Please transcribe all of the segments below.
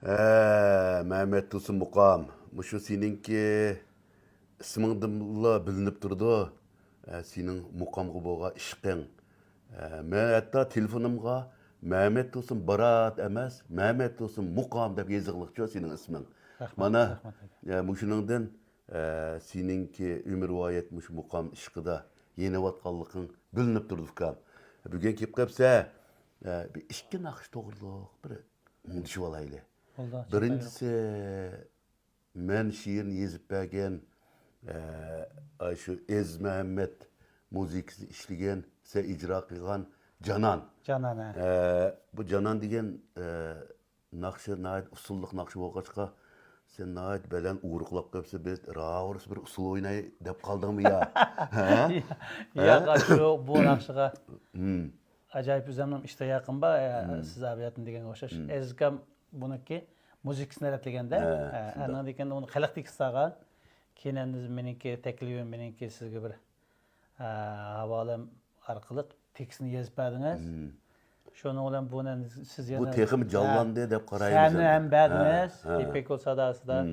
Mehmet Tosun Muqam, muşu seninki ismingdinla bilinib turdi. Sening Muqamga bo'lgan ishqing. Men hatto telefonimga Mehmet Tosun Barat emas, Mehmet Tosun Muqam deb yozig'liqcha sening isming. Mana mushuningdan seninki umrvoyat mush Muqam ishqida yeniyotganliging bilinib turdi ukam. Bugun kelib qolsa, bir ikki naqsh to'g'riliq bir mundishib olayli. Birincisi men şiirini yazıp bergen şu Ez Mehmet muzikasini işleyen se icra qilgan Canan. Canan. Bu Canan degan naqshi nayt usulliq naqshi bo'lg'achqa sen nayt bilan uruqlab qolsa biz raurs bir usul o'ynay deb qoldingmi ya? Ya şu bu naqshiga acayip üzemim işte yakın ba siz abiyatın degan o'xshash. Ezgam buniki muzikasini yaratganda ana degan uni xalqdek istagan keyin meniki taklifim meniki sizga bir havolam orqali tekstini yozib berdingiz. Şunu olan bunu siz yana bu texim jallandı deb qaraymiz. Sen ham berdingiz. İpek ol sadasida.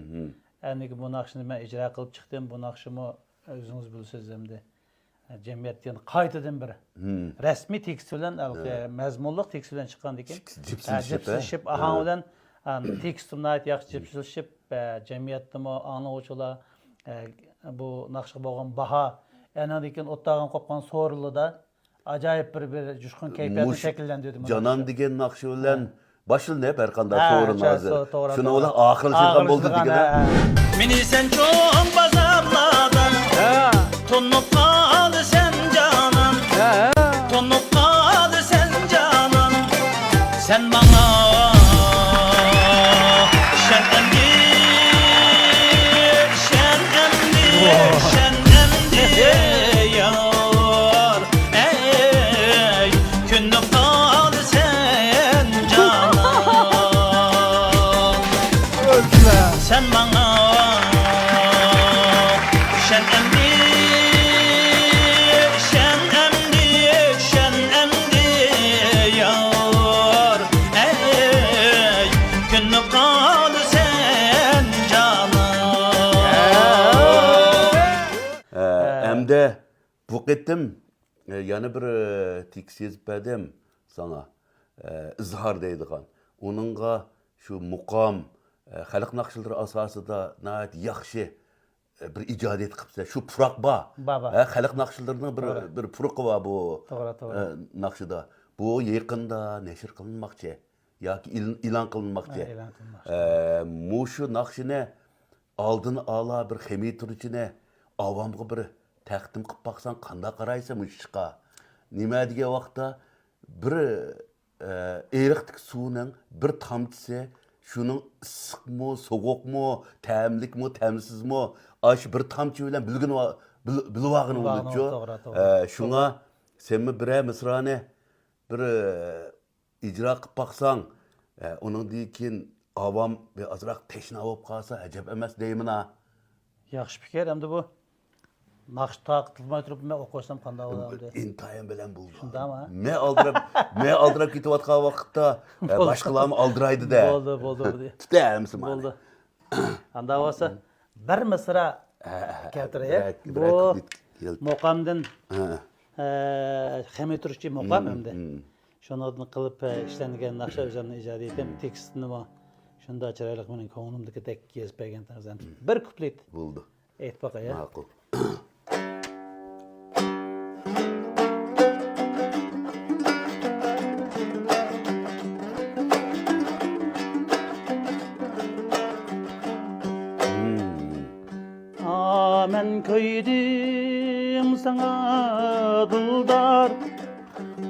Yani bu naqshni men ijro qilib chiqdim. Bu naqshimi o'zingiz bilasiz hamda jamiyatdan qaytadan bir rasmiy tekst bilan mazmunliq tekst bilan chiqqan ekan. Jipsilishib ahan bilan tekstimni yaxshi jipsilishib jamiyatdami anglovchilar bu naqshga bo'lgan baho ana degan o'ttag'an qopgan so'rilida acayip bir coşkun keyfiyatini şekillendirdi. Canan degan naqshi bilan başıldı her qanday so'rin hozir. Shuni ular oxirgi shirqan bo'ldi degan. Meni sen çok bazarlardan tonup kaldı sen canan. Tonup kaldı sen canan. Sen bana şen emdi. Yar ey günlük kaldı sen canan. Sen bana şen emdi. Yar ey günlük kaldı sen canan. Hamda bu qitim yana bir tekst yazib berdim sana. İzhar deydigan. Onunga şu Muqam xalq naqshlari asosida nayt yaxshi bir ijodiyat qilsa, şu puroq bor. Xalq naqshlarining bir puroqi bor bu naqshida. Bu yaqinda nashr qilinmoqchi yoki e'lon qilinmoqchi. Mushu naqshini oldin ola bir ximiy turchini avomga bir taqdim qilib baqsan qanday qaraysan bu ishqa? Nima degan vaqtda bir eriqtik suvning bir tomchisi shuning issiqmi, sovuqmi, ta'mlikmi, ta'msizmi, ash bir tomchi bilan bilvag'ini bo'ldi-ku. Shunga senmi bir misrani bir ijro qilib baqsang, uningdan keyin avom bir ozroq teshna bo'lib qolsa ajab emas deyman. Yaxshi fikir hamda bu. Naqsh taqtilmay turib men o'qisam qanday bo'lardi? İntayin bilan bo'ldi. Shundami? Men aldirab ketayotgan vaqtda boshqalarni aldiraydi da. Bo'ldi. Tutamsiz mana. Bo'ldi. Anda bo'lsa bir misra keltiraylik. Bu Muqamdan ximiy turchi Muqam hamda. Shuni qilib ishlangan naqsha o'zimni ijod etdim. Tekstini shunda chiroyli mening ko'nglimdagi tek yozib bergan tarzan. Bir kuplet bo'ldi. Aytib boqay. Ma'qul. Men koydum sana dildar.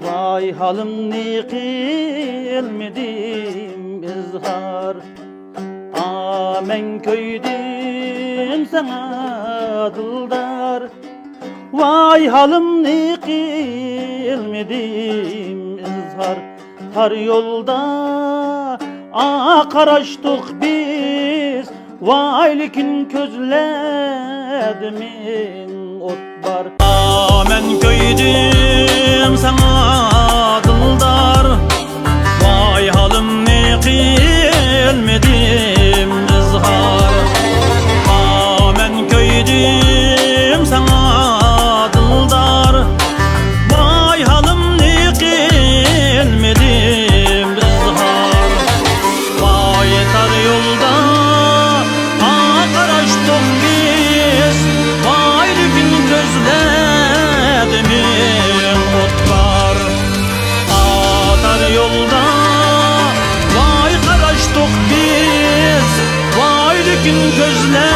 Vay halim ne qilmedim izhar. Men koydum sana dildar. Vay halim ne qilmedim izhar. Har yolda qarashtık biz. Vay lekin közledimin ot var. Men koydum sana dildar. Vay halim ne qilmedim bilmedim ızhar. Men köydüm sana dildar, vay halımni bilmedim ızhar. Vay tar yolda qarashtık biz, vay gün gözledim otlar. Atar yolda vay qarashtık biz, vay gün gözledim